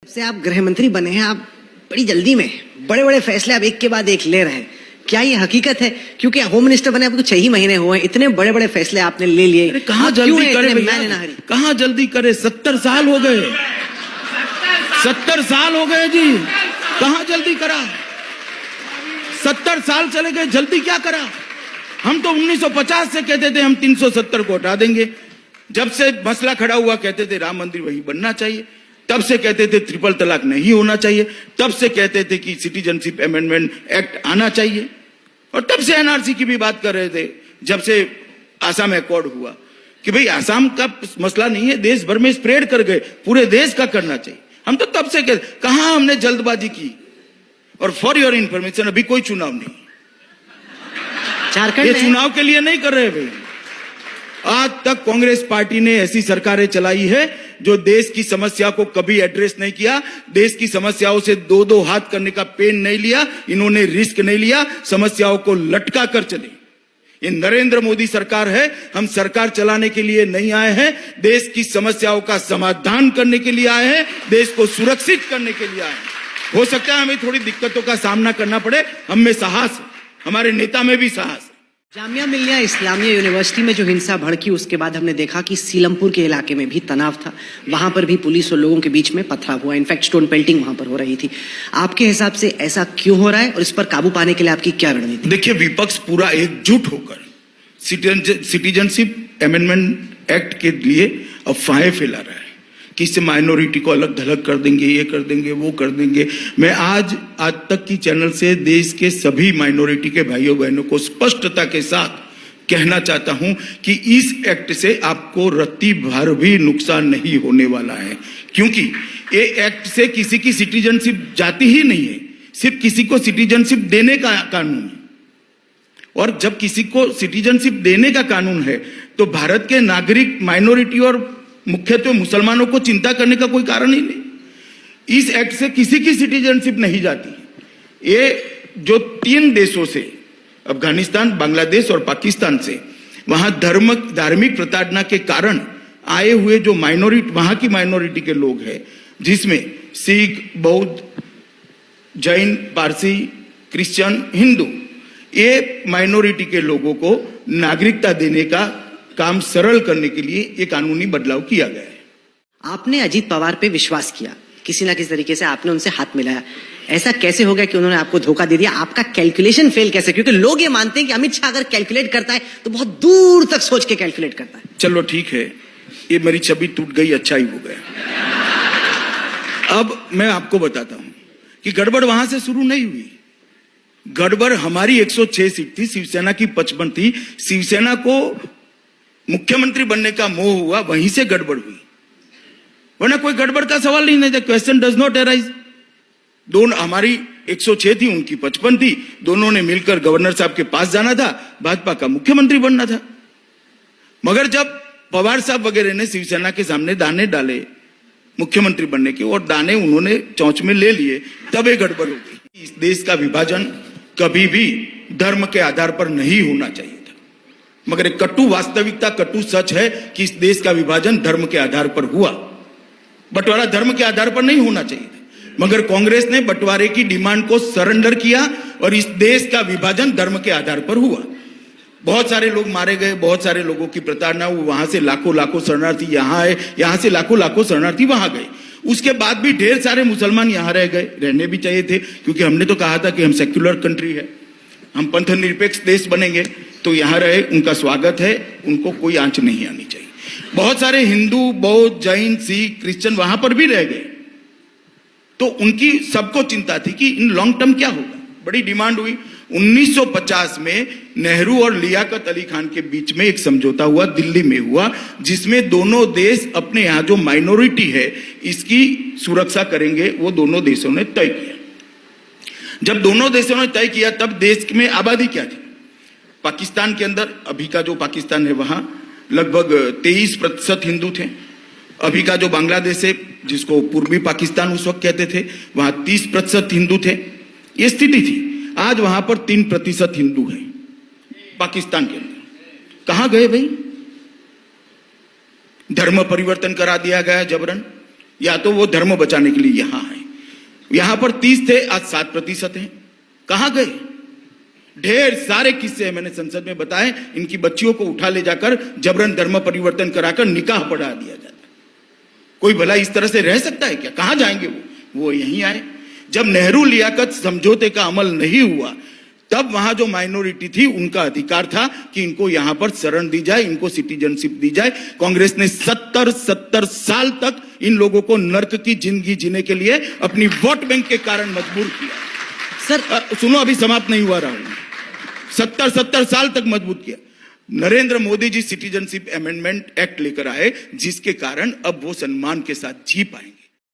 से आप गृह मंत्री बने हैं, आप बड़ी जल्दी में बड़े बड़े फैसले आप एक के बाद एक ले रहे हैं, क्या ये हकीकत है? क्योंकि होम मिनिस्टर बने आपको 6 ही महीने हुए हैं, इतने बड़े बड़े फैसले आपने ले लिए। कहाँ जल्दी करे भैया, कहाँ जल्दी करे? 70 साल हो गए, 70 साल हो गए जी, कहाँ जल्दी करा? 70 साल चले गए, जल्दी क्या करा? हम तो 1950 से कहते थे हम 370 को हटा देंगे। जब से मसला खड़ा हुआ कहते थे राम मंदिर वहीं बनना चाहिए, तब से कहते थे ट्रिपल तलाक नहीं होना चाहिए, तब से कहते थे कि सिटीजनशिप अमेंडमेंट एक्ट आना चाहिए, और तब से एनआरसी की भी बात कर रहे थे। जब से आसाम अकॉर्ड हुआ कि भाई आसाम का मसला नहीं है, देश भर में स्प्रेड कर गए, पूरे देश का करना चाहिए। हम तो तब से कहते, कहां हमने जल्दबाजी की? और फॉर योर इंफॉर्मेशन अभी कोई चुनाव नहीं, झारखंड ये चुनाव के लिए नहीं कर रहे भाई। आज तक कांग्रेस पार्टी ने ऐसी सरकारें चलाई है जो देश की समस्या को कभी एड्रेस नहीं किया, देश की समस्याओं से दो दो हाथ करने का पेन नहीं लिया, इन्होंने रिस्क नहीं लिया, समस्याओं को लटका कर चले। ये नरेंद्र मोदी सरकार है, हम सरकार चलाने के लिए नहीं आए हैं, देश की समस्याओं का समाधान करने के लिए आए हैं, देश को सुरक्षित करने के लिए आए हैं। हो सकता है हमें थोड़ी दिक्कतों का सामना करना पड़े, हम में साहस है, हमारे नेता में भी साहस है। जामिया मिल्लिया इस्लामिया यूनिवर्सिटी में जो हिंसा भड़की, उसके बाद हमने देखा कि सीलमपुर के इलाके में भी तनाव था, वहां पर भी पुलिस और लोगों के बीच में पथराव हुआ, इनफैक्ट स्टोन पेल्टिंग वहां पर हो रही थी। आपके हिसाब से ऐसा क्यों हो रहा है और इस पर काबू पाने के लिए आपकी क्या रणनीति? देखिए, विपक्ष पूरा एकजुट होकर सिटीजनशिप अमेंडमेंट एक्ट के लिए अफवाहें फैला रहा है कि इससे माइनॉरिटी को अलग थलग कर देंगे, ये कर देंगे, वो कर देंगे। मैं आज तक की चैनल से देश के सभी माइनॉरिटी के भाइयों बहनों को स्पष्टता के साथ कहना चाहता हूं कि इस एक्ट से आपको रत्ती भर भी नुकसान नहीं होने वाला है, क्योंकि ये एक्ट से किसी की सिटीजनशिप जाती ही नहीं है, सिर्फ किसी को सिटीजनशिप देने का कानून है। और जब किसी को सिटीजनशिप देने का कानून है तो भारत के नागरिक, माइनॉरिटी और मुख्यतः मुसलमानों को चिंता करने का कोई कारण ही नहीं। इस एक्ट से किसी की सिटीजनशिप नहीं जाती। ये जो 3 देशों से, अफगानिस्तान, बांग्लादेश और पाकिस्तान से, वहां धार्मिक प्रताड़ना के कारण आए हुए जो माइनॉरिटी, वहां की माइनॉरिटी के लोग हैं, जिसमें सिख, बौद्ध, जैन, पारसी, क्रिश्चियन, हिंदू, ये माइनॉरिटी के लोगों को नागरिकता देने का काम सरल करने के लिए ये कानूनी बदलाव किया गया है। आपने अजीत पवार पे विश्वास किया, किसी ना किसी तरीके से आपने उनसे हाथ मिलाया, ऐसा कैसे हो गया कि उन्होंने आपको धोखा दे दिया? आपका कैलकुलेशन फेल कैसे? क्योंकि लोग ये मानते हैं कि अमित शाह अगर कैलकुलेट करता है तो बहुत दूर तक सोच के कैलकुलेट करता है। चलो ठीक है, ये मेरी छवि टूट गई, अच्छा ही हो गया। अब मैं आपको बताता हूं कि गड़बड़ वहां से शुरू नहीं हुई। गड़बड़ हमारी 106 सीट थी, शिवसेना की 55 थी। शिवसेना को मुख्यमंत्री बनने का मोह हुआ, वहीं से गड़बड़ हुई, वरना कोई गड़बड़ का सवाल नहीं है। Question does not arise. दोनों, हमारी 106 थी, उनकी 55 थी, दोनों ने मिलकर गवर्नर साहब के पास जाना था, भाजपा का मुख्यमंत्री बनना था। मगर जब पवार साहब वगैरह ने शिवसेना के सामने दाने डाले मुख्यमंत्री बनने के, और दाने उन्होंने चौंच में ले लिए, तब ये गड़बड़ हो गई। इस देश का विभाजन कभी भी धर्म के आधार पर नहीं होना चाहिए था, मगर एक कटु वास्तविकता, कटु सच है कि इस देश का विभाजन धर्म के आधार पर हुआ। बंटवारा धर्म के आधार पर नहीं होना चाहिए था, मगर कांग्रेस ने बंटवारे की डिमांड को सरेंडर किया और इस देश का विभाजन धर्म के आधार पर हुआ। बहुत सारे लोग मारे गए, बहुत सारे लोगों की प्रताड़ना हुई, वहां से लाखों शरणार्थी यहाँ आए, यहाँ से लाखों शरणार्थी वहां गए। उसके बाद भी ढेर सारे मुसलमान यहाँ रह गए, रहने भी चाहिए थे, क्योंकि हमने तो कहा था कि हम सेक्युलर कंट्री है, हम पंथ निरपेक्ष देश बनेंगे, तो यहाँ रहे, उनका स्वागत है, उनको कोई आंच नहीं आनी चाहिए। बहुत सारे हिंदू, बौद्ध, जैन, सिख, क्रिश्चियन वहां पर भी रह गए, तो उनकी सबको चिंता थी कि इन लॉन्ग टर्म क्या होगा। बड़ी डिमांड हुई। 1950 में नेहरू और लियाकत अली खान के बीच में एक समझौता हुआ, दिल्ली में हुआ, जिसमें दोनों देश अपने यहाँ जो माइनॉरिटी है इसकी सुरक्षा करेंगे, वो दोनों देशों ने तय किया। जब दोनों देशों ने तय किया, तब देश में आबादी क्या थी? पाकिस्तान के अंदर, अभी का जो पाकिस्तान है वहां लगभग 23% हिंदू थे। अभी का जो बांग्लादेश है, जिसको पूर्वी पाकिस्तान उस वक्त कहते थे, वहां 30% हिंदू थे। ये स्थिति थी। आज वहां पर 3% हिंदू है पाकिस्तान के अंदर। कहां गए भाई? धर्म परिवर्तन करा दिया गया जबरन। या तो वो धर्म बचाने के लिए यहां आए। यहां पर 30 थे, आज 7% हैं। कहां गए? ढेर सारे किस्से हैं, मैंने संसद में बताए। इनकी बच्चियों को उठा ले जाकर जबरन धर्म परिवर्तन कराकर निकाह पढ़ा दिया जाता है। कोई भला इस तरह से रह सकता है क्या? कहां जाएंगे वो यहीं आए। जब नेहरू लियाकत समझौते का अमल नहीं हुआ, तब वहां जो माइनॉरिटी थी उनका अधिकार था कि इनको यहां पर शरण दी जाए, इनको सिटीजनशिप दी जाए। कांग्रेस ने 70 साल तक इन लोगों को नर्क की जिंदगी जीने के लिए अपनी वोट बैंक के कारण मजबूर किया। सर सुनो, अभी समाप्त नहीं हुआ राहुल। 70 साल तक मजबूत किया। Narendra Modi ji citizenship amendment act लेकर आए, जिसके कारण अब वो सम्मान के साथ जी पाएंगे।